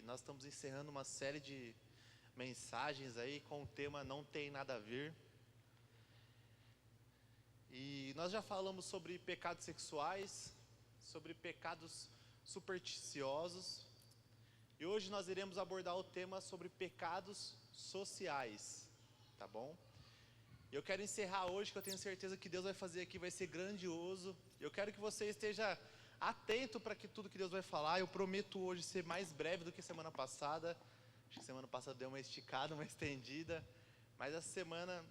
nós estamos encerrando uma série de mensagens aí com o tema Não Tem Nada a Ver. E nós já falamos sobre pecados sexuais, sobre pecados supersticiosos. E hoje nós iremos abordar o tema sobre pecados sociais, tá bom? Eu quero encerrar hoje, que eu tenho certeza que Deus vai fazer aqui, vai ser grandioso. Eu quero que você esteja atento para que tudo que Deus vai falar. Eu prometo hoje ser mais breve do que semana passada. Acho que semana passada deu uma esticada, uma estendida. Mas essa semana,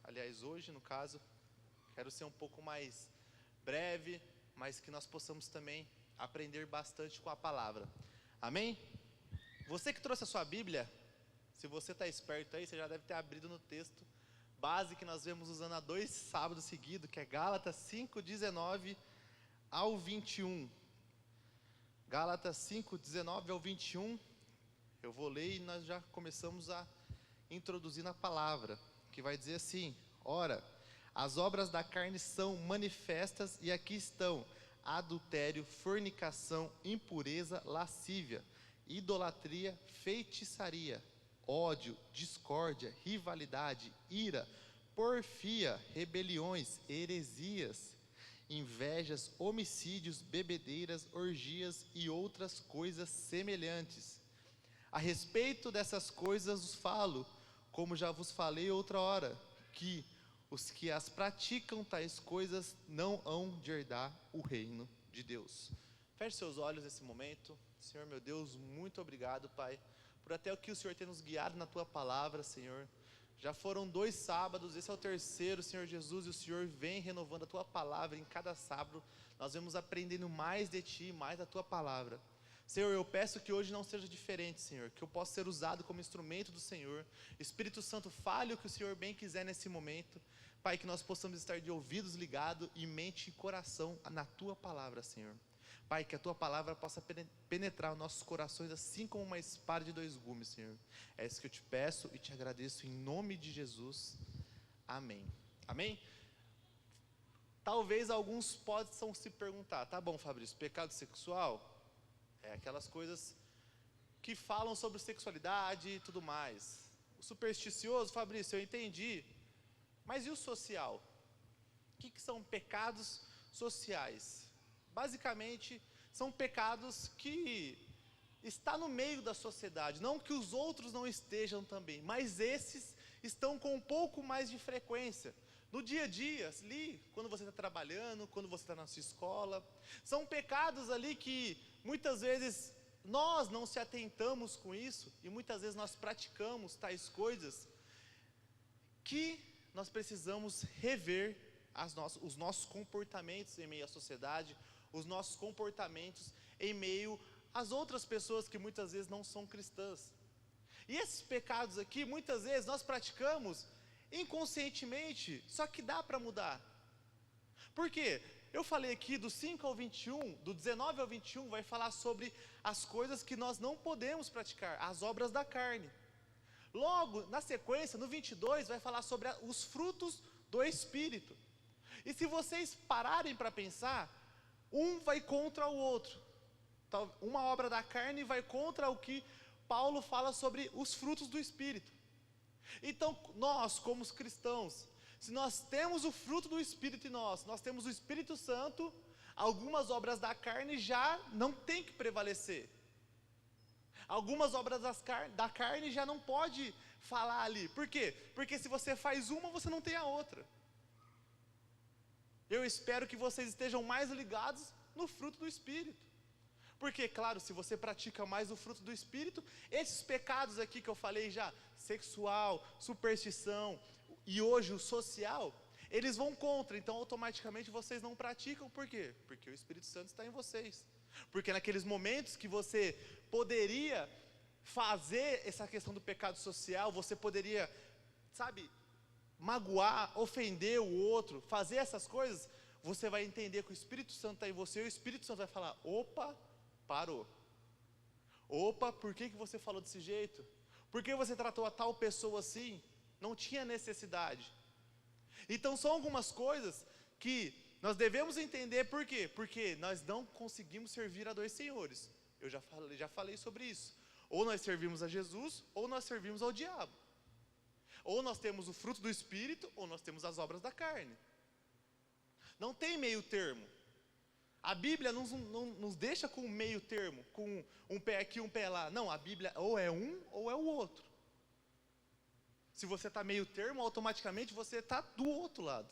aliás hoje no caso, quero ser um pouco mais breve, mas que nós possamos também aprender bastante com a palavra. Amém? Você que trouxe a sua Bíblia, se você está esperto aí, você já deve ter abrido no texto base que nós vemos usando há 2 sábados seguidos, que é Gálatas 5:19 ao 21. Gálatas 5:19 ao 21. Eu vou ler e nós já começamos a introduzir na palavra, que vai dizer assim: ora, as obras da carne são manifestas, e aqui estão: adultério, fornicação, impureza, lascívia, idolatria, feitiçaria, ódio, discórdia, rivalidade, ira, porfia, rebeliões, heresias, invejas, homicídios, bebedeiras, orgias e outras coisas semelhantes. A respeito dessas coisas vos falo, como já vos falei outra hora, que os que as praticam tais coisas não hão de herdar o reino de Deus. Feche seus olhos nesse momento. Senhor meu Deus, muito obrigado, Pai, por até o que o Senhor tem nos guiado na Tua palavra, Senhor. Já foram 2 sábados, esse é o 3º, Senhor Jesus, e o Senhor vem renovando a Tua palavra. Em cada sábado nós vamos aprendendo mais de Ti, mais da Tua palavra. Senhor, eu peço que hoje não seja diferente, Senhor, que eu possa ser usado como instrumento do Senhor. Espírito Santo, fale o que o Senhor bem quiser nesse momento. Pai, que nós possamos estar de ouvidos ligados e mente e coração na Tua palavra, Senhor. Pai, que a Tua palavra possa penetrar os nossos corações assim como uma espada de 2 gumes, Senhor. É isso que eu te peço e te agradeço em nome de Jesus. Amém. Amém? Talvez alguns possam se perguntar: tá bom, Fabrício, pecado sexual é aquelas coisas que falam sobre sexualidade e tudo mais. O supersticioso, Fabrício, eu entendi. Mas e o social? O que são pecados sociais? Basicamente, são pecados que estão no meio da sociedade. Não que os outros não estejam também, mas esses estão com um pouco mais de frequência. No dia a dia, ali, quando você está trabalhando, quando você está na sua escola. São pecados ali que muitas vezes nós não se atentamos com isso, e muitas vezes nós praticamos tais coisas que nós precisamos rever os nossos comportamentos em meio à sociedade, os nossos comportamentos em meio às outras pessoas que muitas vezes não são cristãs. E esses pecados aqui, muitas vezes nós praticamos inconscientemente, só que dá para mudar. Por quê? Eu falei aqui do 5 ao 21, do 19 ao 21, vai falar sobre as coisas que nós não podemos praticar, as obras da carne. Logo, na sequência, no 22, vai falar sobre os frutos do Espírito. E se vocês pararem para pensar, um vai contra o outro. Uma obra da carne vai contra o que Paulo fala sobre os frutos do Espírito. Então, nós, como cristãos, se nós temos o fruto do Espírito em nós temos o Espírito Santo, algumas obras da carne já não tem que prevalecer. Algumas obras da carne já não pode falar ali. Por quê? Porque se você faz uma, você não tem a outra. Eu espero que vocês estejam mais ligados no fruto do Espírito. Porque, claro, se você pratica mais o fruto do Espírito, esses pecados aqui que eu falei já, sexual, superstição e hoje o social, eles vão contra. Então automaticamente vocês não praticam. Por quê? Porque o Espírito Santo está em vocês. Porque naqueles momentos que você poderia fazer essa questão do pecado social, você poderia, magoar, ofender o outro, fazer essas coisas, você vai entender que o Espírito Santo está em você, e o Espírito Santo vai falar: opa, parou. Opa, por que você falou desse jeito? Por que você tratou a tal pessoa assim? Não tinha necessidade. Então são algumas coisas que nós devemos entender. Por quê? Porque nós não conseguimos servir a 2 senhores. Eu já falei sobre isso. Ou nós servimos a Jesus, ou nós servimos ao diabo. Ou nós temos o fruto do Espírito, ou nós temos as obras da carne. Não tem meio termo. A Bíblia não nos deixa com um meio termo, com um pé aqui, um pé lá. Não, a Bíblia ou é um ou é o outro. Se você está meio termo, automaticamente você está do outro lado.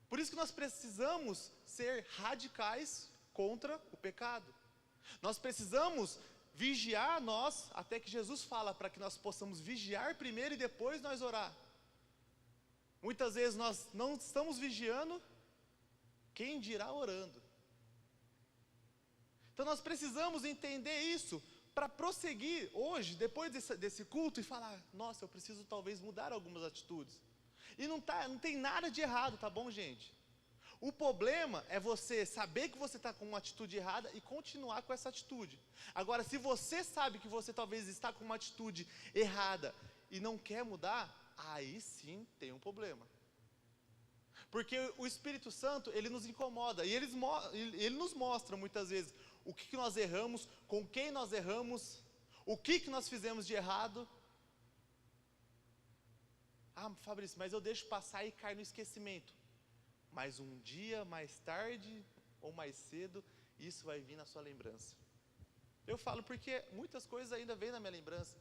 Por isso que nós precisamos ser radicais contra o pecado. Nós precisamos vigiar até que Jesus fala, para que nós possamos vigiar primeiro e depois nós orar. Muitas vezes nós não estamos vigiando, quem dirá orando. Então nós precisamos entender isso, para prosseguir hoje, depois desse culto, e falar, nossa, eu preciso talvez mudar algumas atitudes. E não tem nada de errado, tá bom, gente? O problema é você saber que você está com uma atitude errada e continuar com essa atitude. Agora, se você sabe que você talvez está com uma atitude errada e não quer mudar, aí sim tem um problema. Porque o Espírito Santo, ele nos incomoda, e ele nos mostra muitas vezes o que nós erramos, com quem nós erramos, o que nós fizemos de errado. Ah, Fabrício, mas eu deixo passar e cai no esquecimento. Mas um dia, mais tarde ou mais cedo, isso vai vir na sua lembrança. Eu falo porque muitas coisas ainda vêm na minha lembrança.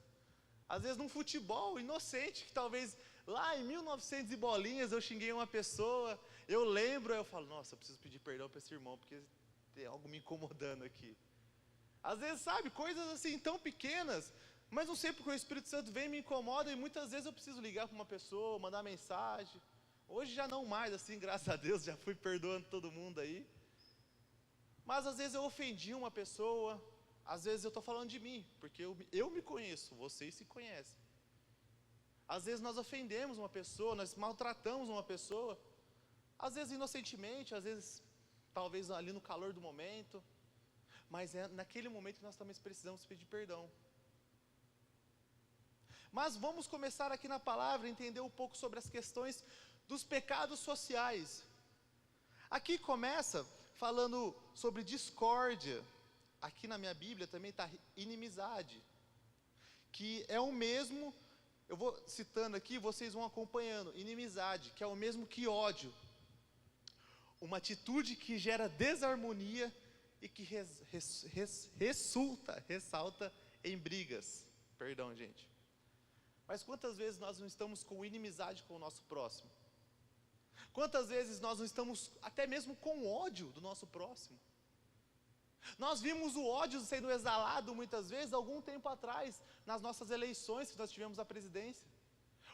Às vezes num futebol inocente, que talvez lá em 1900 e bolinhas eu xinguei uma pessoa, eu lembro, eu falo, nossa, eu preciso pedir perdão para esse irmão, porque tem algo me incomodando aqui. Às vezes, sabe, coisas assim tão pequenas, mas não sei porque o Espírito Santo vem e me incomoda, e muitas vezes eu preciso ligar para uma pessoa, mandar mensagem. Hoje já não mais, assim, graças a Deus, já fui perdoando todo mundo aí. Mas às vezes eu ofendi uma pessoa, às vezes eu estou falando de mim, porque eu me conheço, vocês se conhecem. Às vezes nós ofendemos uma pessoa, nós maltratamos uma pessoa, às vezes inocentemente, às vezes talvez ali no calor do momento, mas é naquele momento que nós também precisamos pedir perdão. Mas vamos começar aqui na palavra, entender um pouco sobre as questões dos pecados sociais. Aqui começa falando sobre discórdia. Aqui na minha Bíblia também está inimizade, que é o mesmo, eu vou citando aqui, vocês vão acompanhando. Inimizade, que é o mesmo que ódio. Uma atitude que gera desarmonia e que ressalta em brigas. Perdão, gente. Mas quantas vezes nós não estamos com inimizade com o nosso próximo? Quantas vezes nós não estamos até mesmo com ódio do nosso próximo? Nós vimos o ódio sendo exalado muitas vezes, algum tempo atrás, nas nossas eleições que nós tivemos à presidência.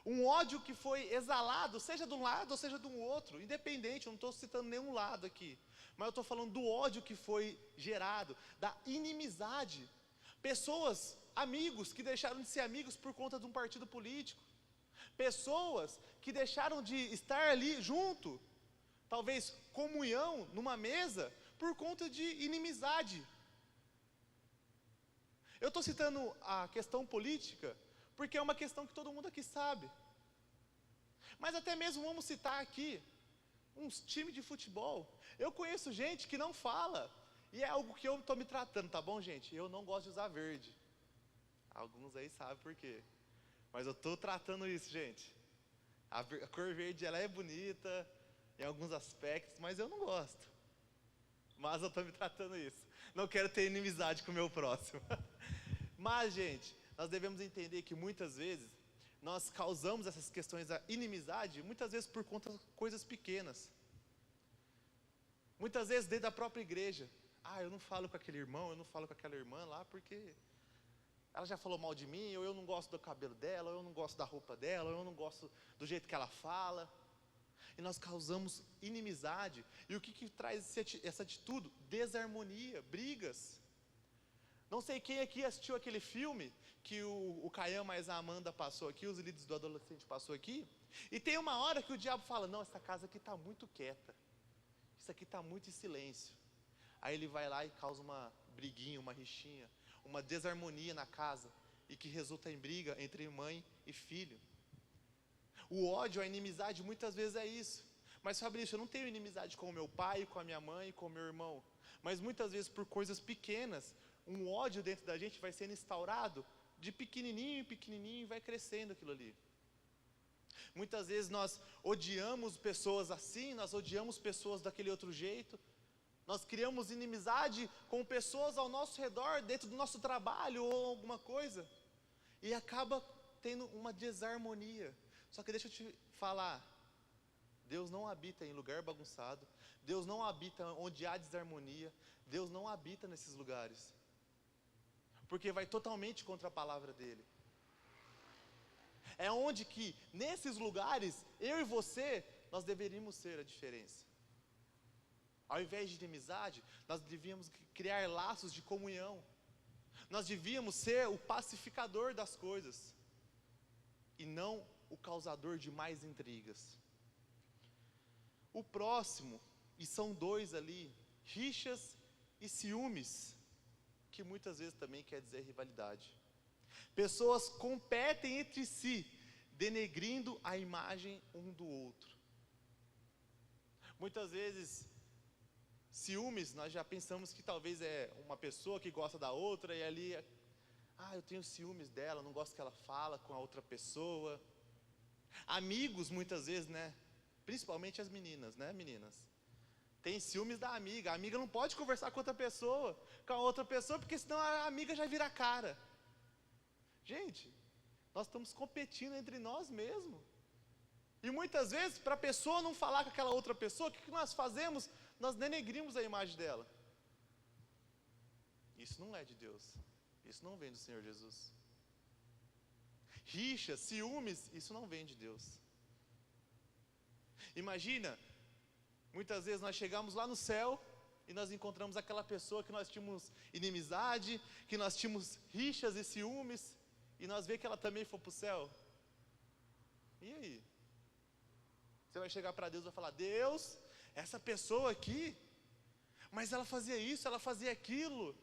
Um ódio que foi exalado, seja de um lado ou seja de um outro, independente, eu não estou citando nenhum lado aqui. Mas eu estou falando do ódio que foi gerado, da inimizade. Pessoas, amigos, que deixaram de ser amigos por conta de um partido político. Pessoas que deixaram de estar ali junto, talvez comunhão, numa mesa, por conta de inimizade. Eu estou citando a questão política, porque é uma questão que todo mundo aqui sabe. Mas até mesmo vamos citar aqui, uns times de futebol. Eu conheço gente que não fala, e é algo que eu estou me tratando, tá bom, gente? Eu não gosto de usar verde. Alguns aí sabem por quê. Mas eu estou tratando isso, gente. A cor verde, ela é bonita em alguns aspectos, mas eu não gosto. Mas eu estou me tratando isso. Não quero ter inimizade com o meu próximo. Mas, gente, nós devemos entender que muitas vezes nós causamos essas questões da inimizade, muitas vezes por conta de coisas pequenas. Muitas vezes dentro da própria igreja. Ah, eu não falo com aquele irmão, eu não falo com aquela irmã lá, porque ela já falou mal de mim, ou eu não gosto do cabelo dela, ou eu não gosto da roupa dela, ou eu não gosto do jeito que ela fala. E nós causamos inimizade. E o que traz essa atitude? Desarmonia, brigas. Não sei quem aqui assistiu aquele filme que o Caian mais a Amanda passou aqui, os líderes do adolescente passou aqui. E tem uma hora que o diabo fala, não, essa casa aqui está muito quieta. Isso aqui está muito em silêncio. Aí ele vai lá e causa uma briguinha, uma rixinha, uma desarmonia na casa, e que resulta em briga entre mãe e filho. O ódio, a inimizade, muitas vezes é isso. Mas Fabrício, eu não tenho inimizade com o meu pai, com a minha mãe, com o meu irmão. Mas muitas vezes por coisas pequenas, um ódio dentro da gente vai sendo instaurado de pequenininho em pequenininho e vai crescendo aquilo ali. Muitas vezes nós odiamos pessoas assim, nós odiamos pessoas daquele outro jeito, nós criamos inimizade com pessoas ao nosso redor, dentro do nosso trabalho ou alguma coisa, e acaba tendo uma desarmonia. Só que deixa eu te falar, Deus não habita em lugar bagunçado, Deus não habita onde há desarmonia, Deus não habita nesses lugares, porque vai totalmente contra a palavra dele. É onde que, nesses lugares, eu e você, nós deveríamos ser a diferença. Ao invés de inimizade, nós devíamos criar laços de comunhão. Nós devíamos ser o pacificador das coisas, e não o causador de mais intrigas. O próximo, e são dois ali, rixas e ciúmes, que muitas vezes também quer dizer rivalidade. Pessoas competem entre si, denegrindo a imagem um do outro. Muitas vezes, ciúmes, nós já pensamos que talvez é uma pessoa que gosta da outra, e ali, eu tenho ciúmes dela, não gosto que ela fala com a outra pessoa. Amigos, muitas vezes, né? Principalmente as meninas, né, meninas? Tem ciúmes da amiga. A amiga não pode conversar com a outra pessoa, porque senão a amiga já vira a cara. Gente, nós estamos competindo entre nós mesmos. E muitas vezes, para a pessoa não falar com aquela outra pessoa, o que nós fazemos? Nós denegrimos a imagem dela. Isso não é de Deus. Isso não vem do Senhor Jesus. Rixa, ciúmes, isso não vem de Deus. Imagina, muitas vezes nós chegamos lá no céu e nós encontramos aquela pessoa que nós tínhamos inimizade, que nós tínhamos rixas e ciúmes, e nós vemos que ela também foi para o céu. E aí? Você vai chegar para Deus e vai falar: Deus, essa pessoa aqui, mas ela fazia isso, ela fazia aquilo.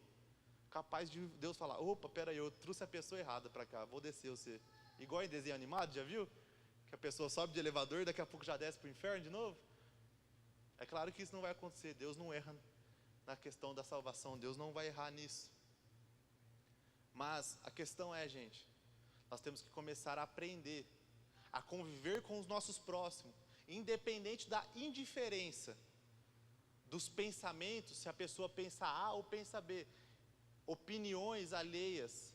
Capaz de Deus falar: opa, peraí, eu trouxe a pessoa errada para cá, vou descer você. Igual em desenho animado, já viu? Que a pessoa sobe de elevador e daqui a pouco já desce para o inferno de novo. É claro que isso não vai acontecer. Deus não erra na questão da salvação, Deus não vai errar nisso. Mas a questão é, gente, nós temos que começar a aprender a conviver com os nossos próximos, independente da indiferença dos pensamentos, se a pessoa pensa A ou pensa B, opiniões alheias.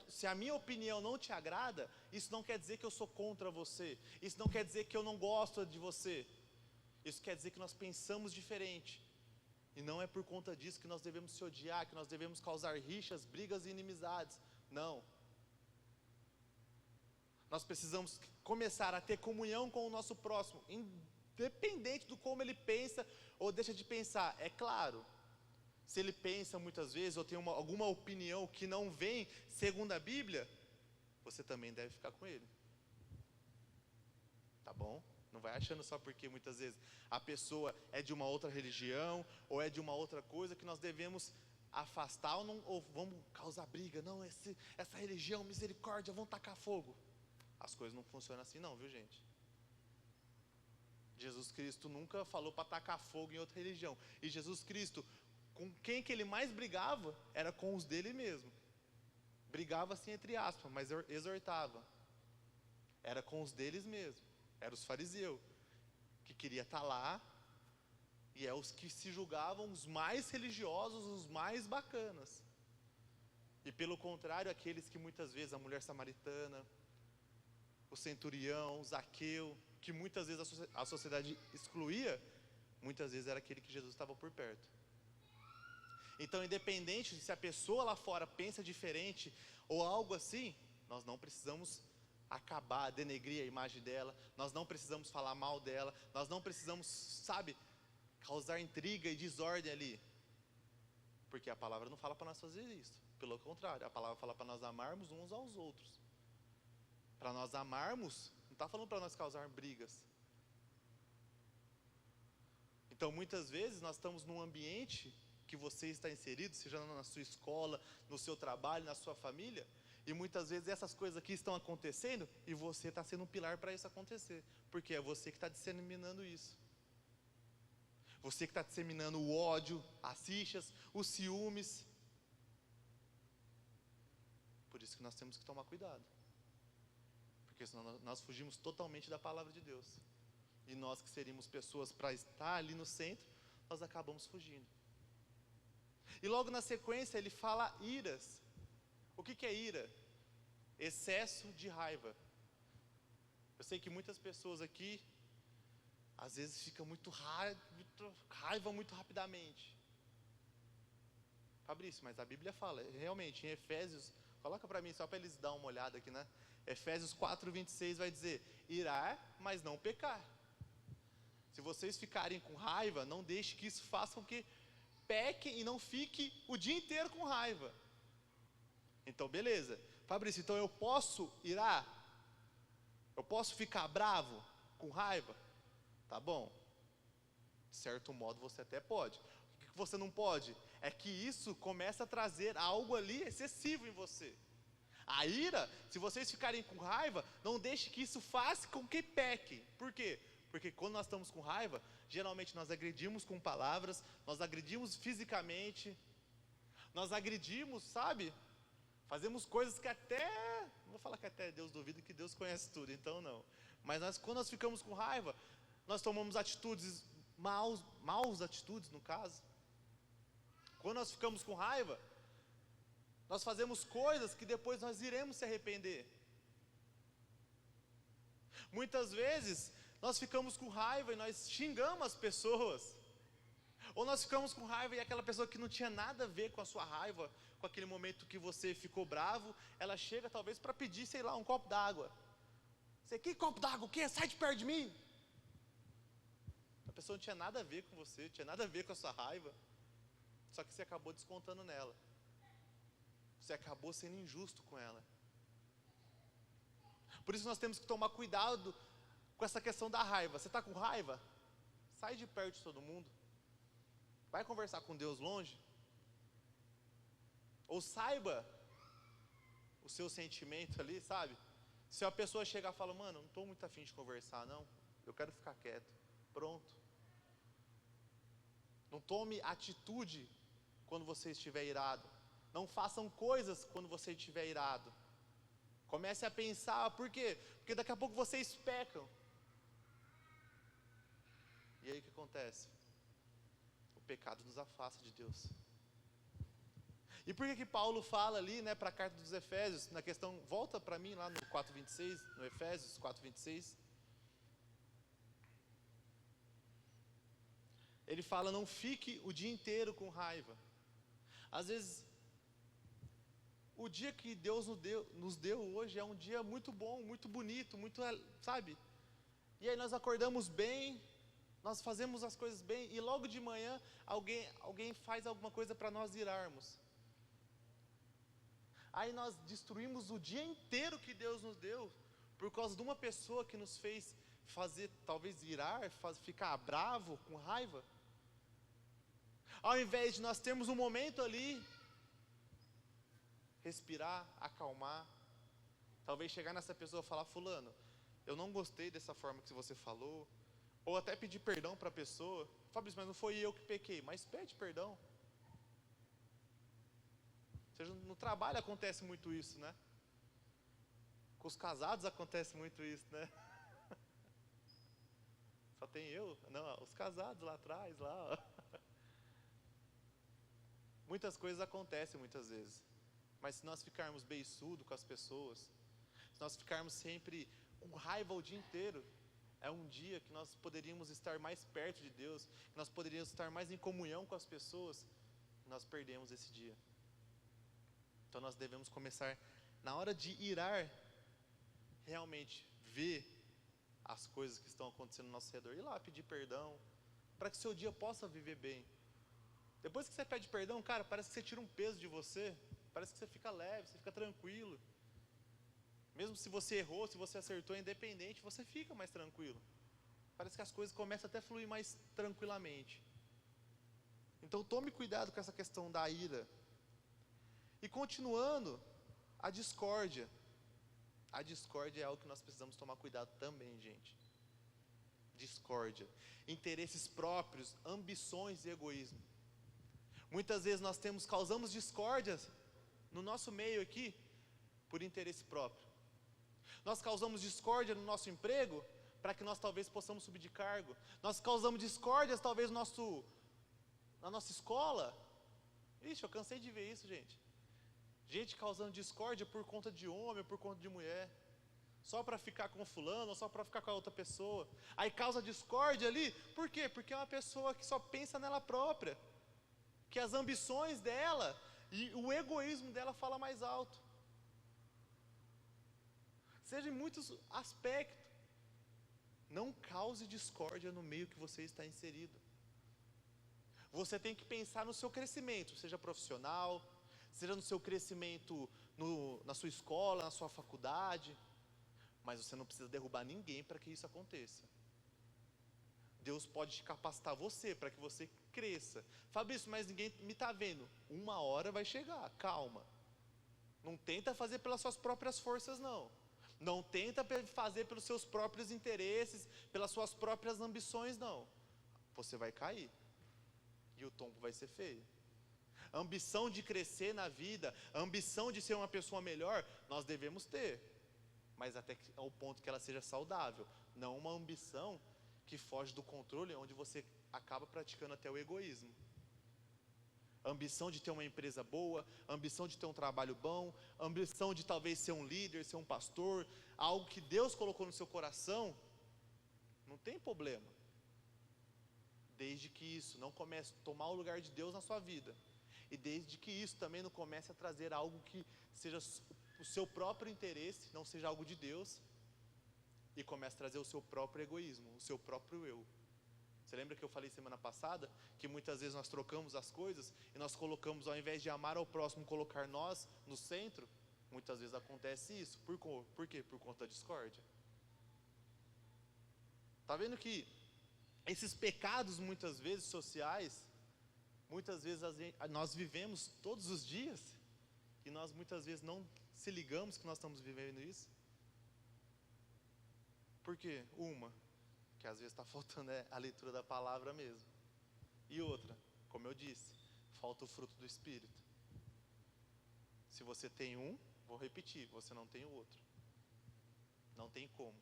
Se a minha opinião não te agrada, isso não quer dizer que eu sou contra você, isso não quer dizer que eu não gosto de você, isso quer dizer que nós pensamos diferente. E não é por conta disso que nós devemos se odiar, que nós devemos causar rixas, brigas e inimizades. Não. Nós precisamos começar a ter comunhão com o nosso próximo, independente do como ele pensa ou deixa de pensar. É claro, se ele pensa muitas vezes ou tem alguma opinião que não vem segundo a Bíblia, você também deve ficar com ele. Tá bom? Não vai achando só porque muitas vezes a pessoa é de uma outra religião ou é de uma outra coisa que nós devemos afastar ou vamos causar briga. Não, essa religião, misericórdia, vão tacar fogo. As coisas não funcionam assim não, viu, gente? Jesus Cristo nunca falou para tacar fogo em outra religião. E Jesus Cristo, com quem que ele mais brigava, era com os dele mesmo. Brigava assim entre aspas, mas exortava. Era com os deles mesmo. Eram os fariseus, que queria estar lá, e é os que se julgavam os mais religiosos, os mais bacanas. E pelo contrário, aqueles que muitas vezes, a mulher samaritana, o centurião, o Zaqueu, que muitas vezes a sociedade excluía, muitas vezes era aquele que Jesus estava por perto. Então, independente se a pessoa lá fora pensa diferente ou algo assim, nós não precisamos acabar, denegrir a imagem dela, nós não precisamos falar mal dela, nós não precisamos, causar intriga e desordem ali, porque a palavra não fala para nós fazer isso, pelo contrário, a palavra fala para nós amarmos uns aos outros. Para nós amarmos, não está falando para nós causar brigas. Então muitas vezes nós estamos num ambiente que você está inserido, seja na sua escola, no seu trabalho, na sua família, e muitas vezes essas coisas aqui estão acontecendo e você está sendo um pilar para isso acontecer, porque é você que está disseminando isso. Você que está disseminando o ódio, as rixas, os ciúmes. Por isso que nós temos que tomar cuidado. Porque senão nós fugimos totalmente da palavra de Deus. E nós que seríamos pessoas para estar ali no centro, nós acabamos fugindo. E logo na sequência ele fala iras. O que é ira? Excesso de raiva. Eu sei que muitas pessoas aqui, às vezes ficam muito raiva muito rapidamente. Fabrício, mas a Bíblia fala, realmente, em Efésios, coloca para mim só para eles dar uma olhada aqui, né? Efésios 4:26 vai dizer, irar, mas não pecar. Se vocês ficarem com raiva, não deixe que isso faça com que pequem e não fique o dia inteiro com raiva. Então, beleza. Fabrício, então eu posso irar? Eu posso ficar bravo, com raiva? Tá bom. De certo modo você até pode. O que você não pode? É que isso começa a trazer algo ali excessivo em você. A ira, se vocês ficarem com raiva, não deixe que isso faça com que pequem. Por quê? Porque quando nós estamos com raiva, geralmente nós agredimos com palavras, nós agredimos fisicamente, nós agredimos, sabe? Fazemos coisas que até, não vou falar que até Deus duvida, que Deus conhece tudo, então não. Mas quando nós ficamos com raiva, nós tomamos atitudes maus atitudes no caso. Quando nós ficamos com raiva, nós fazemos coisas que depois nós iremos se arrepender. Muitas vezes, nós ficamos com raiva e nós xingamos as pessoas. Ou nós ficamos com raiva e aquela pessoa que não tinha nada a ver com a sua raiva, com aquele momento que você ficou bravo, ela chega talvez para pedir, sei lá, um copo d'água. Você, que copo d'água? O quê? Sai de perto de mim. A pessoa não tinha nada a ver com você, não tinha nada a ver com a sua raiva. Só que você acabou descontando nela. Você acabou sendo injusto com ela. Por isso nós temos que tomar cuidado com essa questão da raiva. Você está com raiva? Sai de perto de todo mundo. Vai conversar com Deus longe. Ou saiba o seu sentimento ali, sabe? Se a pessoa chegar e falar, mano, não estou muito afim de conversar não, eu quero ficar quieto. Pronto. Não tome atitude quando você estiver irado. Não façam coisas quando você estiver irado. Comece a pensar, por quê? Porque daqui a pouco vocês pecam. E aí o que acontece? O pecado nos afasta de Deus. E por que Paulo fala ali, né, para a carta dos Efésios, na questão, volta para mim lá no 4:26, no Efésios 4:26. Ele fala, não fique o dia inteiro com raiva. Às vezes, o dia que Deus nos deu hoje é um dia muito bom, muito bonito, muito, sabe? E aí nós acordamos bem, nós fazemos as coisas bem, e logo de manhã alguém faz alguma coisa para nós irarmos. Aí nós destruímos o dia inteiro que Deus nos deu, por causa de uma pessoa que nos fez fazer, talvez irar, ficar bravo, com raiva. Ao invés de nós termos um momento ali, respirar, acalmar, talvez chegar nessa pessoa e falar, fulano, eu não gostei dessa forma que você falou, ou até pedir perdão para a pessoa. Fabrício, mas não foi eu que pequei, mas pede perdão. Ou seja, no trabalho acontece muito isso, né? Com os casados acontece muito isso, né? Só tem eu? Não, os casados lá atrás, lá, ó. Muitas coisas acontecem muitas vezes. Mas se nós ficarmos beiçudo com as pessoas, se nós ficarmos sempre com raiva o dia inteiro, é um dia que nós poderíamos estar mais perto de Deus, que nós poderíamos estar mais em comunhão com as pessoas, e nós perdemos esse dia. Então nós devemos começar, na hora de irar, realmente ver as coisas que estão acontecendo ao nosso redor, ir lá pedir perdão, para que seu dia possa viver bem. Depois que você pede perdão, cara, parece que você tira um peso de você, parece que você fica leve, você fica tranquilo. Mesmo se você errou, se você acertou, independente, você fica mais tranquilo. Parece que as coisas começam até a fluir mais tranquilamente. Então tome cuidado com essa questão da ira. E continuando, a discórdia. A discórdia é algo que nós precisamos tomar cuidado também, gente. Discórdia. Interesses próprios, ambições e egoísmo. Muitas vezes nós causamos discórdias no nosso meio aqui, por interesse próprio. Nós causamos discórdia no nosso emprego para que nós talvez possamos subir de cargo. Nós causamos discórdias talvez na nossa escola. Ixi, eu cansei de ver isso, gente. Gente causando discórdia por conta de homem, por conta de mulher. Só para ficar com fulano, só para ficar com a outra pessoa. Aí causa discórdia ali, por quê? Porque é uma pessoa que só pensa nela própria. Que as ambições dela e o egoísmo dela fala mais alto. Seja em muitos aspectos. Não cause discórdia no meio que você está inserido. Você tem que pensar no seu crescimento, seja profissional, seja no seu crescimento na sua escola, na sua faculdade. Mas você não precisa derrubar ninguém para que isso aconteça. Deus pode capacitar você para que você cresça. Fabrício, mas ninguém me está vendo. Uma hora vai chegar, calma. Não tenta fazer pelas suas próprias forças, não. Não tenta fazer pelos seus próprios interesses, pelas suas próprias ambições, não. Você vai cair. E o tombo vai ser feio. A ambição de crescer na vida, a ambição de ser uma pessoa melhor, nós devemos ter. Mas até ao ponto que ela seja saudável. Não uma ambição que foge do controle, onde você acaba praticando até o egoísmo. A ambição de ter uma empresa boa, a ambição de ter um trabalho bom, a ambição de talvez ser um líder, ser um pastor, algo que Deus colocou no seu coração, não tem problema. Desde que isso não comece a tomar o lugar de Deus na sua vida. E desde que isso também não comece a trazer algo que seja o seu próprio interesse, não seja algo de Deus, e comece a trazer o seu próprio egoísmo, o seu próprio eu. Você lembra que eu falei semana passada, que muitas vezes nós trocamos as coisas, e nós colocamos, ao invés de amar ao próximo, colocar nós no centro? Muitas vezes acontece isso. Por quê? Por conta da discórdia. Está vendo que esses pecados, muitas vezes, sociais, muitas vezes nós vivemos todos os dias, e nós muitas vezes não se ligamos que nós estamos vivendo isso. Por quê? Uma, que às vezes está faltando a leitura da palavra mesmo. E outra, como eu disse, falta o fruto do Espírito. Se você tem um, vou repetir, você não tem o outro. Não tem como.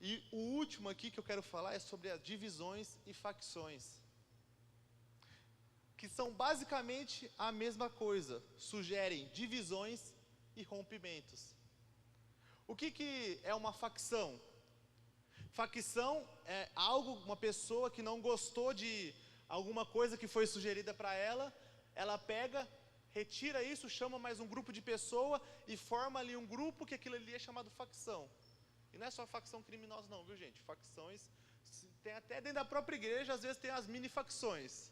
E o último aqui que eu quero falar é sobre as divisões e facções, que são basicamente a mesma coisa, sugerem divisões e rompimentos. O que é uma facção? Facção é algo, uma pessoa que não gostou de alguma coisa que foi sugerida para ela, ela pega, retira isso, chama mais um grupo de pessoas e forma ali um grupo que aquilo ali é chamado facção. E não é só facção criminosa não, viu gente? Facções, tem até dentro da própria igreja, às vezes tem as mini facções.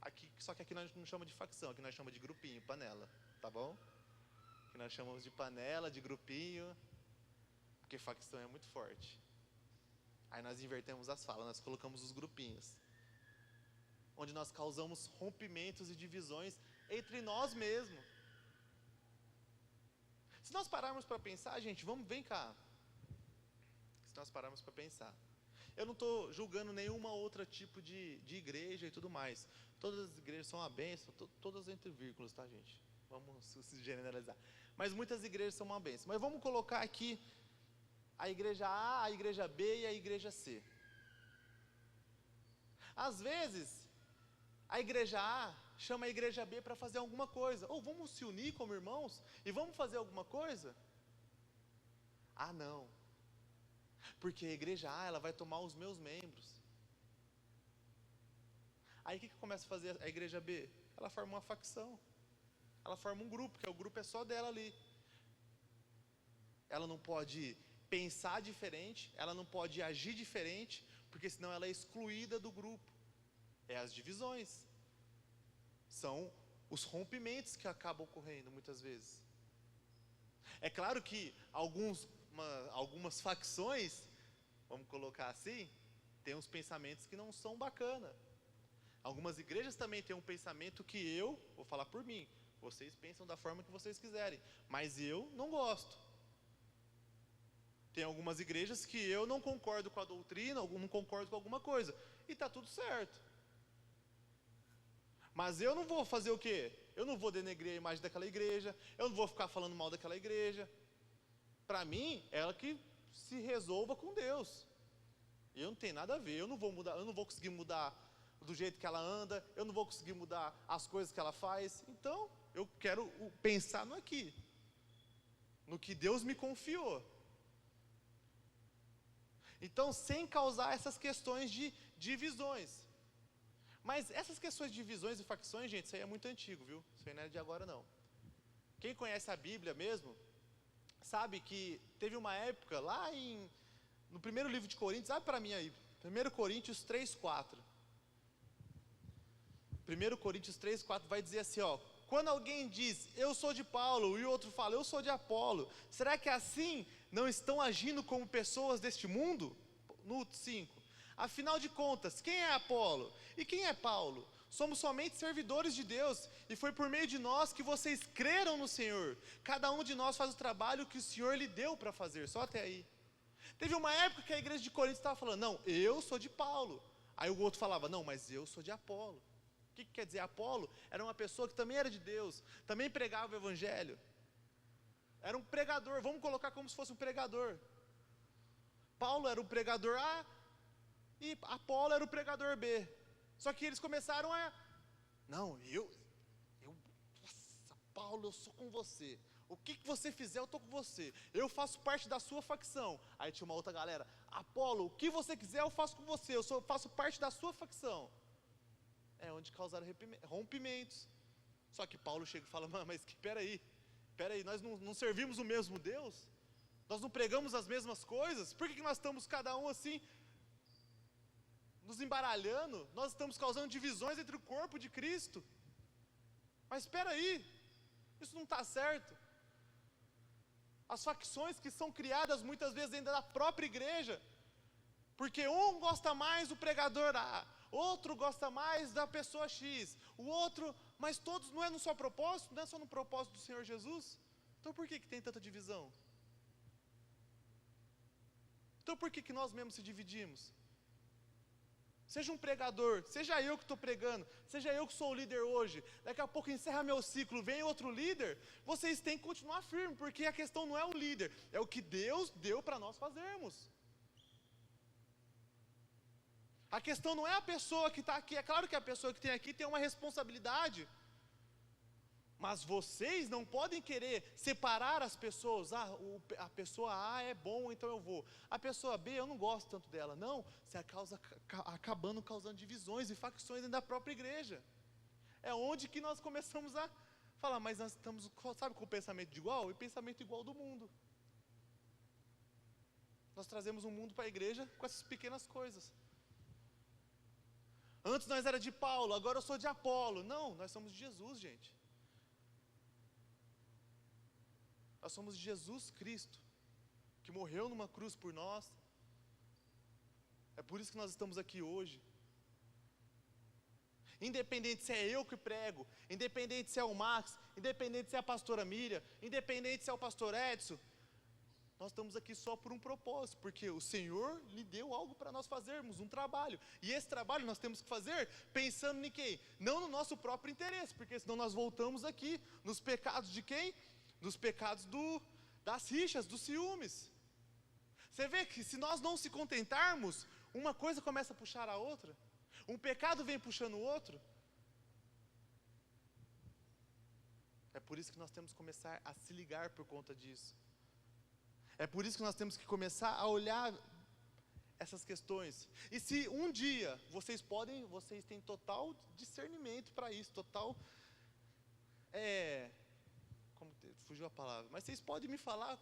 Aqui, só que aqui nós não chamamos de facção, aqui nós chamamos de grupinho, panela, tá bom? Aqui nós chamamos de panela, de grupinho, porque facção é muito forte. Aí nós invertemos as falas, nós colocamos os grupinhos, onde nós causamos rompimentos e divisões entre nós mesmos. Se nós pararmos para pensar, gente, vem cá. Se nós pararmos para pensar, eu não estou julgando nenhuma outra tipo de igreja e tudo mais. Todas as igrejas são uma bênção, todas entre vírgulas, tá gente? Vamos se generalizar. Mas muitas igrejas são uma bênção. Mas vamos colocar aqui a igreja A, a igreja B e a igreja C. Às vezes, a igreja A chama a igreja B para fazer alguma coisa. Ou vamos se unir como irmãos e vamos fazer alguma coisa? Ah, não. Porque a igreja A, ela vai tomar os meus membros. Aí o que começa a fazer a igreja B? Ela forma uma facção. Ela forma um grupo, que o grupo é só dela ali. Ela não pode pensar diferente, ela não pode agir diferente, porque senão ela é excluída do grupo. É as divisões. São os rompimentos que acabam ocorrendo muitas vezes. É claro que algumas facções, vamos colocar assim, têm uns pensamentos que não são bacanas. Algumas igrejas também têm um pensamento que eu, vou falar por mim, vocês pensam da forma que vocês quiserem, mas eu não gosto. Tem algumas igrejas que eu não concordo com a doutrina, não concordo com alguma coisa, e está tudo certo. Mas eu não vou fazer o quê? Eu não vou denegrir a imagem daquela igreja, eu não vou ficar falando mal daquela igreja. Para mim, ela que se resolva com Deus. Eu não tenho nada a ver, eu não vou mudar, eu não vou conseguir mudar do jeito que ela anda, eu não vou conseguir mudar as coisas que ela faz. Então, eu quero pensar no aqui, no que Deus me confiou. Então, sem causar essas questões de divisões. Mas essas questões de divisões e facções, gente, isso aí é muito antigo, viu? Isso aí não é de agora, não. Quem conhece a Bíblia mesmo, sabe que teve uma época lá no primeiro livro de Coríntios, abre para mim aí, 1 Coríntios 3:4. 1 Coríntios 3:4 vai dizer assim, ó: quando alguém diz, eu sou de Paulo, e o outro fala, eu sou de Apolo, será que assim não estão agindo como pessoas deste mundo? No 5. Afinal de contas, quem é Apolo? E quem é Paulo? Somos somente servidores de Deus, e foi por meio de nós que vocês creram no Senhor. Cada um de nós faz o trabalho que o Senhor lhe deu para fazer, só até aí. Teve uma época que a igreja de Corinto estava falando, não, eu sou de Paulo. Aí o outro falava, não, mas eu sou de Apolo. O que quer dizer? Apolo era uma pessoa que também era de Deus, também pregava o evangelho. Era um pregador, vamos colocar como se fosse um pregador. Paulo era o pregador A e Apolo era o pregador B. Só que eles começaram a... Não, nossa, Paulo, eu sou com você. O que você fizer, eu estou com você. Eu faço parte da sua facção. Aí tinha uma outra galera. Apolo, o que você quiser, eu faço com você. Eu faço parte da sua facção. É onde causaram rompimentos. Só que Paulo chega e fala, mas peraí, nós não servimos o mesmo Deus? Nós não pregamos as mesmas coisas? Por que nós estamos cada um assim, nos embaralhando? Nós estamos causando divisões entre o corpo de Cristo. Mas espera aí, isso não está certo. As facções que são criadas muitas vezes ainda da própria igreja, porque um gosta mais do pregador A, outro gosta mais da pessoa X, o outro, mas todos não é no só propósito, não é só no propósito do Senhor Jesus. Então por que tem tanta divisão? Então por que nós mesmos se dividimos? Seja um pregador, seja eu que estou pregando, seja eu que sou o líder hoje, daqui a pouco encerra meu ciclo, vem outro líder, vocês têm que continuar firme, porque a questão não é o líder, é o que Deus deu para nós fazermos. A questão não é a pessoa que está aqui, é claro que a pessoa que tem aqui tem uma responsabilidade, mas vocês não podem querer separar as pessoas. A pessoa A é bom, então eu vou. A pessoa B, eu não gosto tanto dela. Não, você acabando causando divisões e facções dentro da própria igreja. É onde que nós começamos a falar, mas nós estamos, sabe, com o pensamento de igual? E pensamento igual do mundo. Nós trazemos um mundo para a igreja com essas pequenas coisas. Antes nós era de Paulo, agora eu sou de Apolo. Não, nós somos de Jesus, gente. Nós somos de Jesus Cristo, que morreu numa cruz por nós. É por isso que nós estamos aqui hoje. Independente se é eu que prego, independente se é o Max, independente se é a pastora Miriam, independente se é o pastor Edson, nós estamos aqui só por um propósito, porque o Senhor lhe deu algo para nós fazermos, um trabalho. E esse trabalho nós temos que fazer pensando em quem? Não no nosso próprio interesse, porque senão nós voltamos aqui nos pecados de quem? Dos pecados das rixas, dos ciúmes. Você vê que se nós não se contentarmos, uma coisa começa a puxar a outra. Um pecado vem puxando o outro. É por isso que nós temos que começar a se ligar por conta disso. É por isso que nós temos que começar a olhar essas questões. E se um dia vocês têm total discernimento para isso, total... fugiu a palavra, mas vocês podem me falar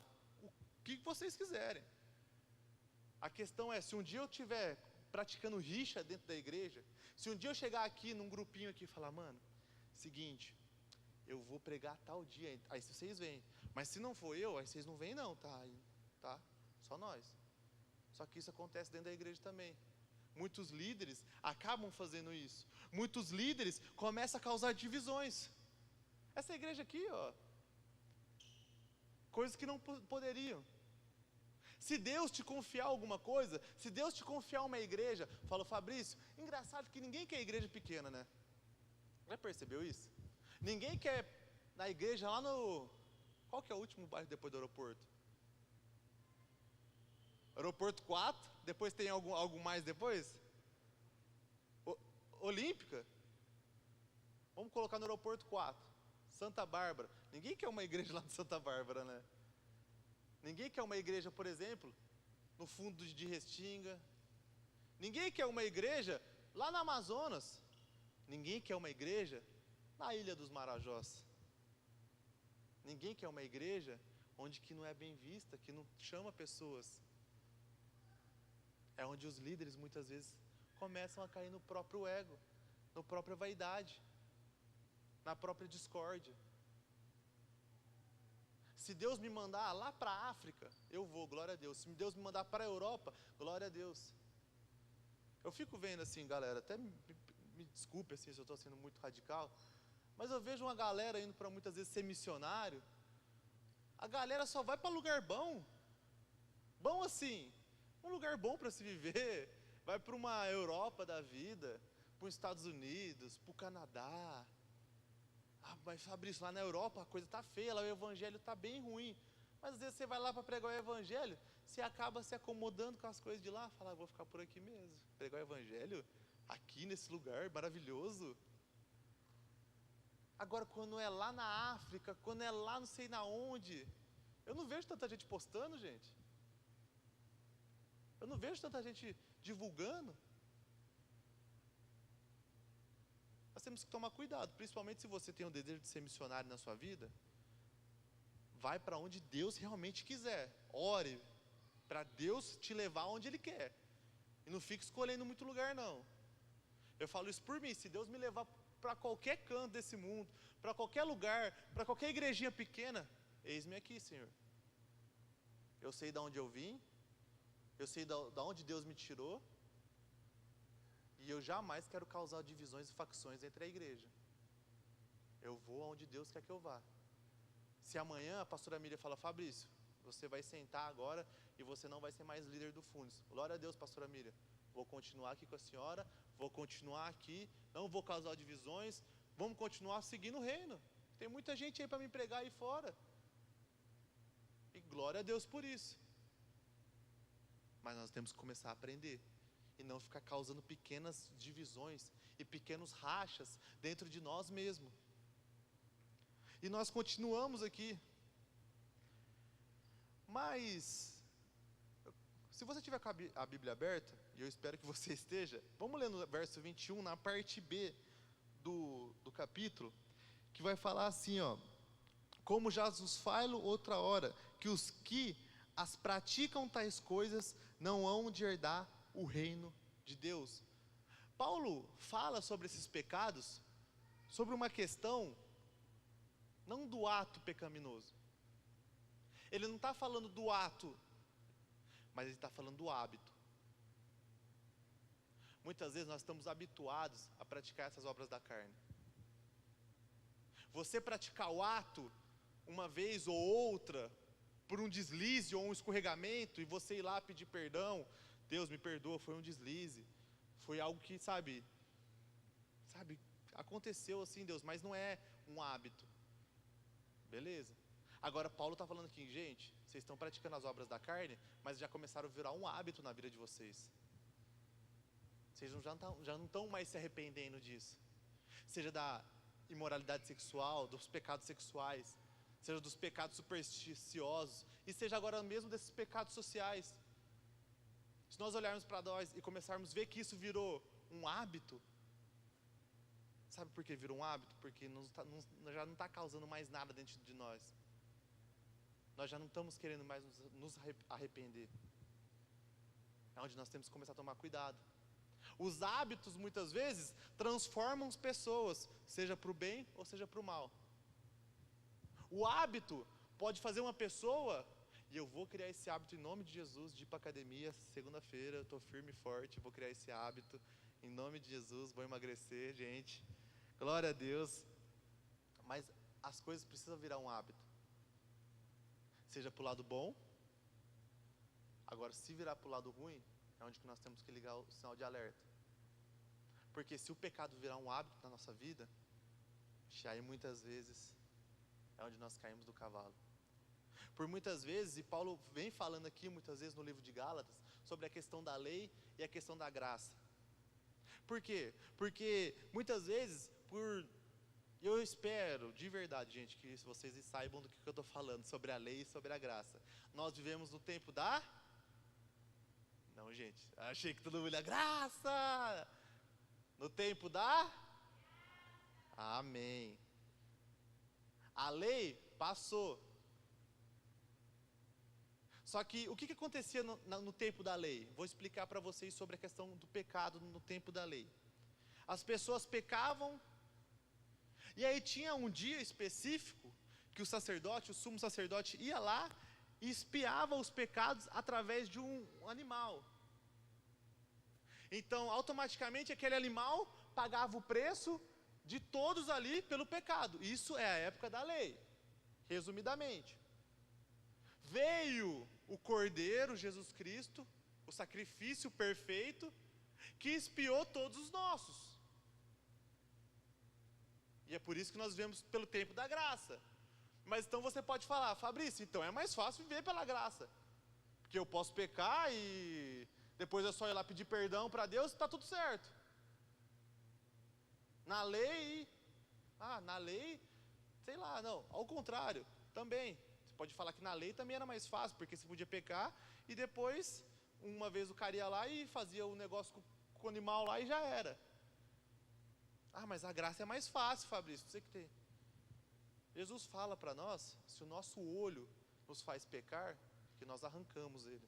o que vocês quiserem. A questão é, se um dia eu estiver praticando rixa dentro da igreja, se um dia eu chegar aqui num grupinho aqui e falar, mano, seguinte, eu vou pregar tal dia, aí vocês vêm, mas se não for eu, aí vocês não vêm não, tá? Só nós. Só que isso acontece dentro da igreja também. Muitos líderes acabam fazendo isso. Muitos líderes começam a causar divisões. Essa igreja aqui, ó, coisas que não poderiam. Se Deus te confiar alguma coisa, se Deus te confiar uma igreja, fala, Fabrício, engraçado que ninguém quer igreja pequena, né? Já percebeu isso? Ninguém quer na igreja lá no... Qual que é o último bairro depois do aeroporto? Aeroporto 4, depois tem algo mais depois? Olímpica? Vamos colocar no aeroporto 4. Santa Bárbara. Ninguém quer uma igreja lá de Santa Bárbara, né? Ninguém quer uma igreja, por exemplo, no fundo de Restinga. Ninguém quer uma igreja lá na Amazonas. Ninguém quer uma igreja na Ilha dos Marajós. Ninguém quer uma igreja onde que não é bem vista, que não chama pessoas. É onde os líderes muitas vezes começam a cair no próprio ego, na própria vaidade, na própria discórdia. Se Deus me mandar lá para a África, eu vou, glória a Deus. Se Deus me mandar para a Europa, glória a Deus. Eu fico vendo assim, galera, até me desculpe assim, se eu estou sendo muito radical, mas eu vejo uma galera indo para muitas vezes ser missionário. A galera só vai para lugar bom. Bom assim, um lugar bom para se viver. Vai para uma Europa da vida, para os Estados Unidos, para o Canadá. Ah, mas Fabrício, lá na Europa a coisa está feia, lá o evangelho está bem ruim. Mas às vezes você vai lá para pregar o evangelho, você acaba se acomodando com as coisas de lá, fala, vou ficar por aqui mesmo. Pregar o evangelho aqui nesse lugar maravilhoso. Agora, quando é lá na África, quando é lá não sei na onde, eu não vejo tanta gente postando, gente. Eu não vejo tanta gente divulgando. Nós temos que tomar cuidado, principalmente se você tem o desejo de ser missionário na sua vida. Vai para onde Deus realmente quiser. Ore para Deus te levar onde Ele quer. E não fique escolhendo muito lugar, não. Eu falo isso por mim. Se Deus me levar para qualquer canto desse mundo, para qualquer lugar, para qualquer igrejinha pequena, eis-me aqui, Senhor. Eu sei de onde eu vim, eu sei de onde Deus me tirou, e eu jamais quero causar divisões e facções entre a igreja. Eu vou aonde Deus quer que eu vá. Se amanhã a pastora Miriam fala, Fabrício, você vai sentar agora e você não vai ser mais líder do Fundes. Glória a Deus, pastora Miriam. Vou continuar aqui com a senhora, vou continuar aqui, não vou causar divisões, vamos continuar seguindo o reino. Tem muita gente aí para me pregar aí fora. E glória a Deus por isso. Mas nós temos que começar a aprender. E não ficar causando pequenas divisões e pequenos rachas dentro de nós mesmos. E nós continuamos aqui. Mas, se você tiver com a Bíblia aberta, e eu espero que você esteja, vamos ler no verso 21, na parte B do capítulo, que vai falar assim, ó. Como já vos falo outra hora, que os que as praticam tais coisas não hão de herdar o reino de Deus. Paulo fala sobre esses pecados, sobre uma questão, não do ato pecaminoso. Ele não está falando do ato, mas ele está falando do hábito. Muitas vezes nós estamos habituados a praticar essas obras da carne. Você praticar o ato uma vez ou outra, por um deslize ou um escorregamento, e você ir lá pedir perdão, Deus me perdoa, foi um deslize, foi algo que, sabe, aconteceu assim, Deus, mas não é um hábito. Beleza. Agora Paulo está falando aqui, gente, vocês estão praticando as obras da carne, mas já começaram a virar um hábito na vida de vocês. Vocês já não estão mais se arrependendo disso. Seja da imoralidade sexual, dos pecados sexuais, seja dos pecados supersticiosos, e seja agora mesmo desses pecados sociais. Se nós olharmos para nós e começarmos a ver que isso virou um hábito, sabe por que virou um hábito? Porque já não está causando mais nada dentro de nós. Nós já não estamos querendo mais nos arrepender. É onde nós temos que começar a tomar cuidado. Os hábitos, muitas vezes, transformam as pessoas, seja para o bem ou seja para o mal. O hábito pode fazer uma pessoa, e eu vou criar esse hábito em nome de Jesus, de ir para a academia, segunda-feira, eu estou firme e forte, vou criar esse hábito, em nome de Jesus, vou emagrecer, gente, glória a Deus. Mas as coisas precisam virar um hábito. Seja para o lado bom, agora se virar para o lado ruim, é onde que nós temos que ligar o sinal de alerta. Porque se o pecado virar um hábito na nossa vida, E aí muitas vezes é onde nós caímos do cavalo. Por muitas vezes, e Paulo vem falando aqui muitas vezes no livro de Gálatas, sobre a questão da lei e a questão da graça. Por quê? Porque muitas vezes, eu espero, de verdade, gente, que vocês saibam do que eu estou falando, sobre a lei e sobre a graça. Nós vivemos no tempo da... Não, gente, achei que todo mundo ia... Graça! No tempo da... Amém. A lei passou. Só que o que acontecia no tempo da lei? Vou explicar para vocês sobre a questão do pecado no tempo da lei. As pessoas pecavam, e aí tinha um dia específico que o sacerdote, o sumo sacerdote, ia lá e espiava os pecados através de um animal. Então, automaticamente, aquele animal pagava o preço de todos ali pelo pecado. Isso é a época da lei, resumidamente. Veio o Cordeiro, Jesus Cristo, o sacrifício perfeito, que expiou todos os nossos. E é por isso que nós vivemos pelo tempo da graça. Mas então você pode falar, Fabrício, então é mais fácil viver pela graça. Porque eu posso pecar e depois é só ir lá pedir perdão para Deus e está tudo certo. Na lei, sei lá, não, ao contrário, também. Você pode falar que na lei também era mais fácil, porque você podia pecar e depois, uma vez o cara ia lá e fazia o negócio com o animal lá e já era. Mas a graça é mais fácil, Fabrício, você que tem. Jesus fala para nós, se o nosso olho nos faz pecar, que nós arrancamos ele.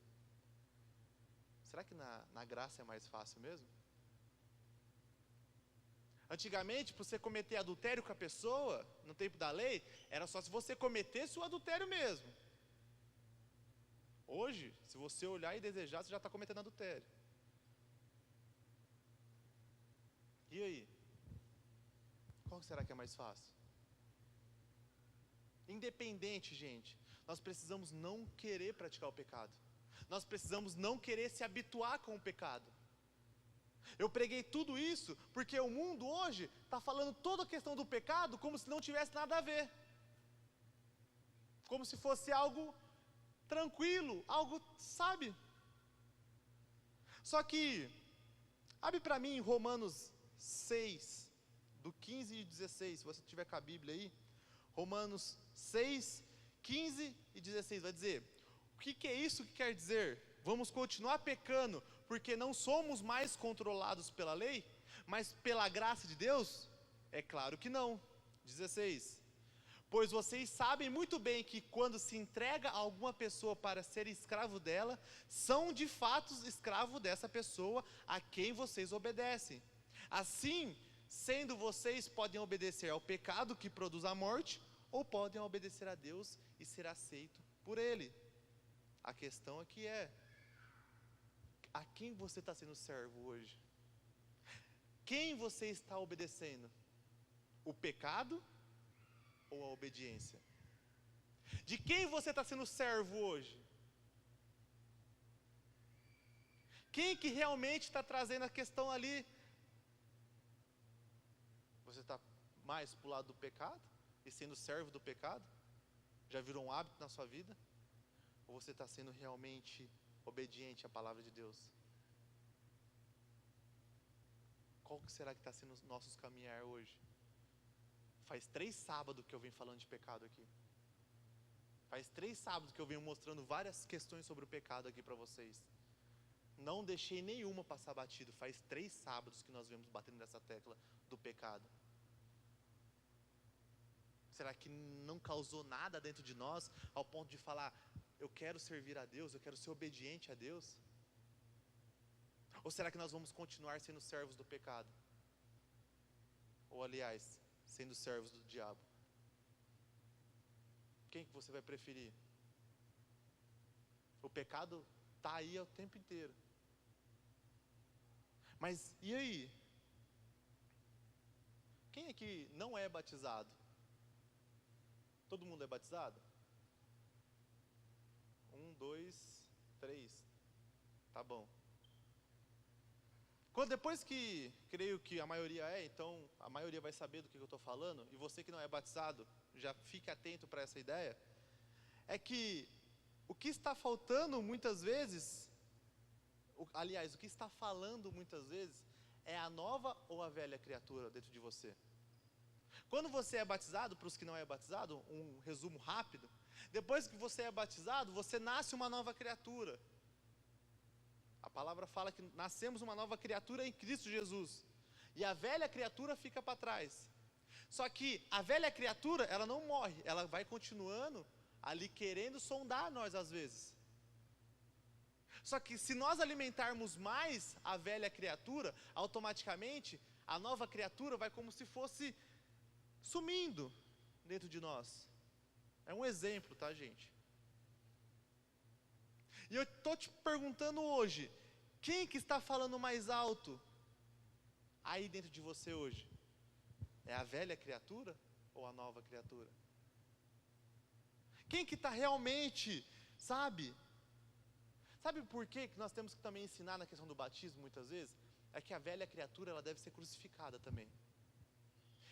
Será que na graça é mais fácil mesmo? Antigamente, para você cometer adultério com a pessoa, no tempo da lei, era só se você cometesse o adultério mesmo. Hoje, se você olhar e desejar, você já está cometendo adultério. E aí? Qual será que é mais fácil? Independente, gente, nós precisamos não querer praticar o pecado. Nós precisamos não querer se habituar com o pecado. Eu preguei tudo isso porque o mundo hoje está falando toda a questão do pecado como se não tivesse nada a ver. Como se fosse algo tranquilo, algo, sabe? Só que, abre para mim Romanos 6, do 15 e 16, se você tiver com a Bíblia aí. Romanos 6, 15 e 16, vai dizer, o que é isso que quer dizer? Vamos continuar pecando, porque não somos mais controlados pela lei, mas pela graça de Deus? É claro que não. 16, pois vocês sabem muito bem que quando se entrega a alguma pessoa para ser escravo dela, são de fato escravo dessa pessoa a quem vocês obedecem. Assim, sendo vocês, podem obedecer ao pecado que produz a morte, ou podem obedecer a Deus e ser aceito por Ele. A questão aqui é, a quem você está sendo servo hoje? Quem você está obedecendo? O pecado ou a obediência? De quem você está sendo servo hoje? Quem que realmente está trazendo a questão ali? Você está mais para o lado do pecado e sendo servo do pecado? Já virou um hábito na sua vida? Ou você está sendo realmente obediente à palavra de Deus? Qual que será que está sendo os nossos caminhar hoje? Faz 3 sábados que eu venho falando de pecado aqui. Faz 3 sábados que eu venho mostrando várias questões sobre o pecado aqui para vocês. Não deixei nenhuma passar batido. Faz 3 sábados que nós vemos batendo nessa tecla do pecado. Será que não causou nada dentro de nós ao ponto de falar, eu quero servir a Deus, eu quero ser obediente a Deus? Ou será que nós vamos continuar sendo servos do pecado? Ou aliás, sendo servos do diabo? Quem que você vai preferir? O pecado está aí o tempo inteiro. Mas e aí? Quem aqui não é batizado? Todo mundo é batizado? 1, 2, 3. Tá bom. Depois que, creio que a maioria então a maioria vai saber do que eu estou falando, e você que não é batizado, já fique atento para essa ideia, é que o que está faltando muitas vezes, aliás, o que está falando muitas vezes, é a nova ou a velha criatura dentro de você. Quando você é batizado, para os que não é batizado, um resumo rápido, depois que você é batizado, você nasce uma nova criatura. A palavra fala que nascemos uma nova criatura em Cristo Jesus. E a velha criatura fica para trás. Só que a velha criatura, ela não morre, ela vai continuando ali querendo sondar nós às vezes. Só que se nós alimentarmos mais a velha criatura, automaticamente a nova criatura vai como se fosse sumindo dentro de nós. É um exemplo, tá, gente? E eu estou te perguntando hoje, quem que está falando mais alto aí dentro de você hoje? É a velha criatura ou a nova criatura? Quem que está realmente, sabe por que nós temos que também ensinar na questão do batismo muitas vezes? É que a velha criatura, ela deve ser crucificada também.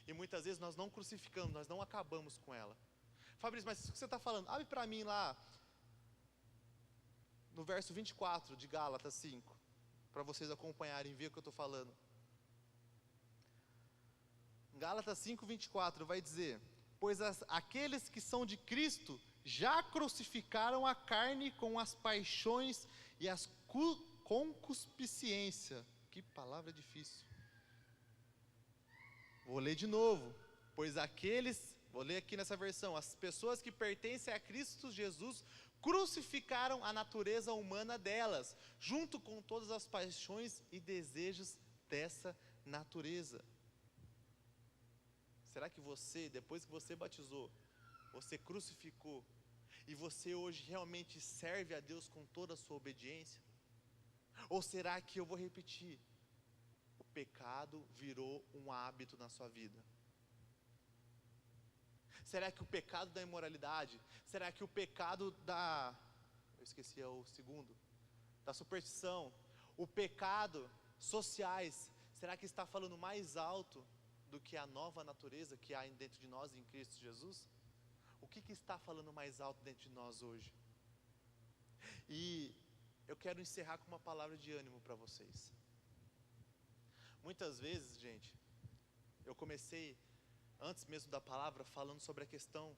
E muitas vezes nós não crucificamos, nós não acabamos com ela. Fabrício, mas isso que você está falando, abre para mim lá, no verso 24 de Gálatas 5, para vocês acompanharem, ver o que eu estou falando. Gálatas 5, 24 vai dizer: pois aqueles que são de Cristo já crucificaram a carne com as paixões e as concupiscências. Que palavra difícil. Vou ler de novo. Pois vou ler aqui nessa versão, as pessoas que pertencem a Cristo Jesus crucificaram a natureza humana delas, junto com todas as paixões e desejos dessa natureza. Será que você, depois que você batizou, você crucificou, e você hoje realmente serve a Deus com toda a sua obediência? Ou será que, eu vou repetir, o pecado virou um hábito na sua vida? Será que o pecado da imoralidade, será que o pecado eu esqueci o segundo, da superstição, o pecado sociais, será que está falando mais alto do que a nova natureza que há dentro de nós em Cristo Jesus? O que está falando mais alto dentro de nós hoje? E eu quero encerrar com uma palavra de ânimo para vocês. Muitas vezes, gente, eu comecei, antes mesmo da palavra, falando sobre a questão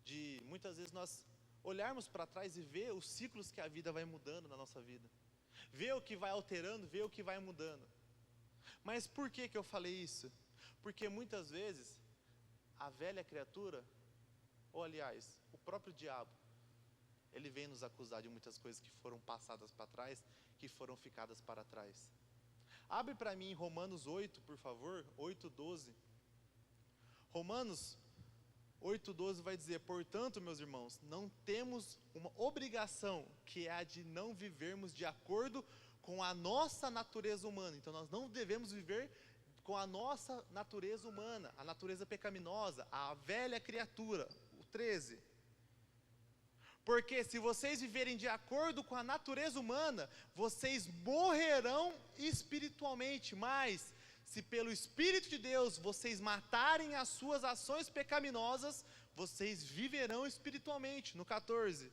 de, muitas vezes, nós olharmos para trás e ver os ciclos que a vida vai mudando na nossa vida. Ver o que vai alterando, ver o que vai mudando. Mas por que eu falei isso? Porque muitas vezes, a velha criatura, ou aliás, o próprio diabo, ele vem nos acusar de muitas coisas que foram passadas para trás, que foram ficadas para trás. Abre para mim Romanos 8, por favor, 8:12. Romanos 8:12 vai dizer: portanto, meus irmãos, não temos uma obrigação, que é a de não vivermos de acordo com a nossa natureza humana. Então nós não devemos viver com a nossa natureza humana, a natureza pecaminosa, a velha criatura. O 13. Porque se vocês viverem de acordo com a natureza humana, vocês morrerão espiritualmente, mas se pelo Espírito de Deus vocês matarem as suas ações pecaminosas, vocês viverão espiritualmente. No 14.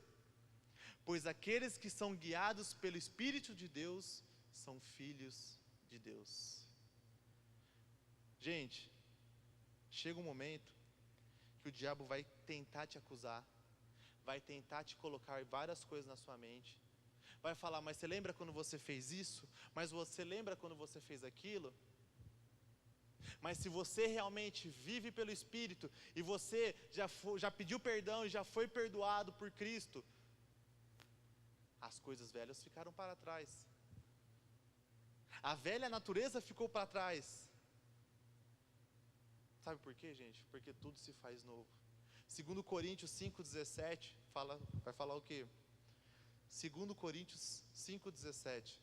Pois aqueles que são guiados pelo Espírito de Deus são filhos de Deus. Gente, chega um momento que o diabo vai tentar te acusar, vai tentar te colocar várias coisas na sua mente, vai falar: mas você lembra quando você fez isso? Mas você lembra quando você fez aquilo? Mas se você realmente vive pelo Espírito, e você já pediu perdão e já foi perdoado por Cristo, as coisas velhas ficaram para trás, a velha natureza ficou para trás. Sabe por quê, gente? Porque tudo se faz novo. 2 Coríntios 5,17 vai falar o quê? 2 Coríntios 5,17.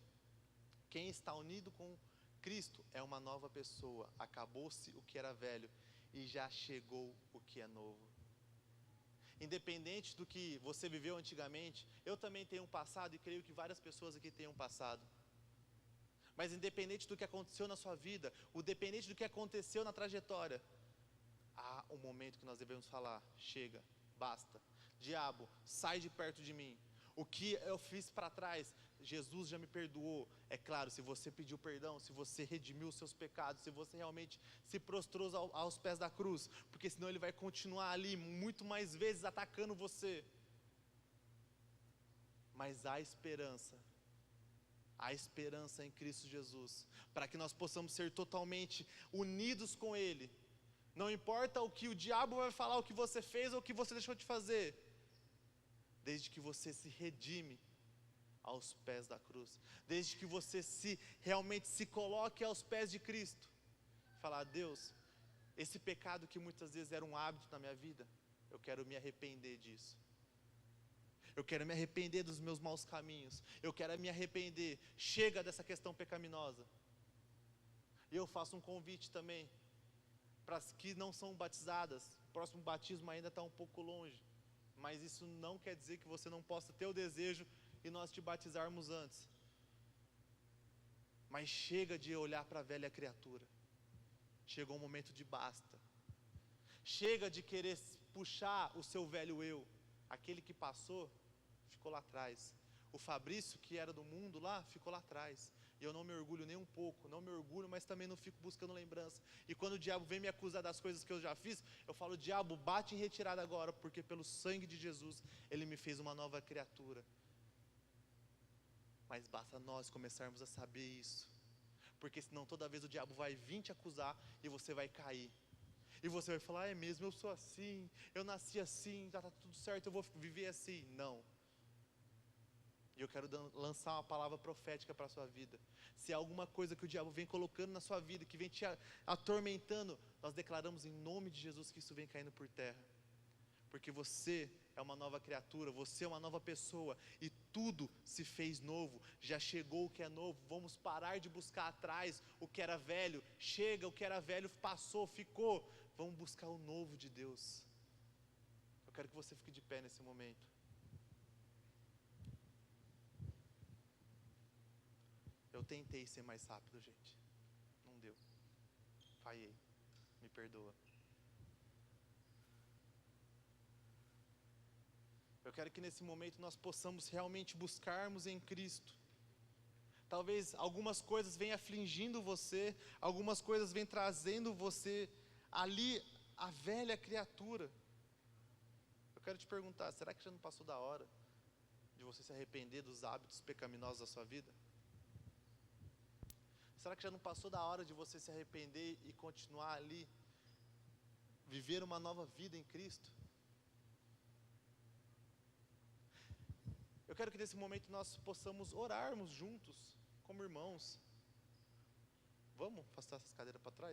Quem está unido com Cristo é uma nova pessoa. Acabou-se o que era velho e já chegou o que é novo. Independente do que você viveu antigamente, eu também tenho um passado, e creio que várias pessoas aqui têm um passado. Mas independente do que aconteceu na sua vida, independente do que aconteceu na trajetória, há um momento que nós devemos falar: chega, basta. Diabo, sai de perto de mim. O que eu fiz para trás, Jesus já me perdoou. É claro, se você pediu perdão, se você redimiu os seus pecados, se você realmente se prostrou aos pés da cruz, porque senão ele vai continuar ali muito mais vezes atacando você. Mas há esperança em Cristo Jesus, para que nós possamos ser totalmente unidos com Ele. Não importa o que o diabo vai falar, o que você fez ou o que você deixou de fazer, desde que você se redime aos pés da cruz, desde que você realmente se coloque aos pés de Cristo, falar: Deus, esse pecado que muitas vezes era um hábito na minha vida, eu quero me arrepender disso. Eu quero me arrepender dos meus maus caminhos. Eu quero me arrepender. Chega dessa questão pecaminosa. E eu faço um convite também para as que não são batizadas. O próximo batismo ainda está um pouco longe, mas isso não quer dizer que você não possa ter o desejo e nós te batizarmos antes. Mas chega de olhar para a velha criatura. Chegou o momento de basta. Chega de querer puxar o seu velho eu. Aquele que passou, ficou lá atrás. O Fabrício, que era do mundo lá, ficou lá atrás. E eu não me orgulho nem um pouco. Não me orgulho, mas também não fico buscando lembrança. E quando o diabo vem me acusar das coisas que eu já fiz, eu falo: diabo, bate em retirada agora, porque pelo sangue de Jesus, ele me fez uma nova criatura. Mas basta nós começarmos a saber isso. Porque senão toda vez o diabo vai vir te acusar e você vai cair. E você vai falar: é mesmo, eu sou assim, eu nasci assim, já está tudo certo, eu vou viver assim. Não. E eu quero lançar uma palavra profética para a sua vida. Se há alguma coisa que o diabo vem colocando na sua vida, que vem te atormentando, nós declaramos em nome de Jesus que isso vem caindo por terra. Porque você é uma nova criatura, você é uma nova pessoa, e tudo se fez novo, já chegou o que é novo. Vamos parar de buscar atrás o que era velho. Chega, o que era velho passou, ficou. Vamos buscar o novo de Deus. Eu quero que você fique de pé nesse momento. Eu tentei ser mais rápido, gente. Não deu. Falhei. Me perdoa. Eu quero que nesse momento nós possamos realmente buscarmos em Cristo. Talvez algumas coisas venham afligindo você, algumas coisas venham trazendo você ali, a velha criatura. Eu quero te perguntar: será que já não passou da hora de você se arrepender dos hábitos pecaminosos da sua vida? Será que já não passou da hora de você se arrepender e continuar ali, viver uma nova vida em Cristo? Eu quero que nesse momento nós possamos orarmos juntos, como irmãos. Vamos afastar essas cadeiras para trás?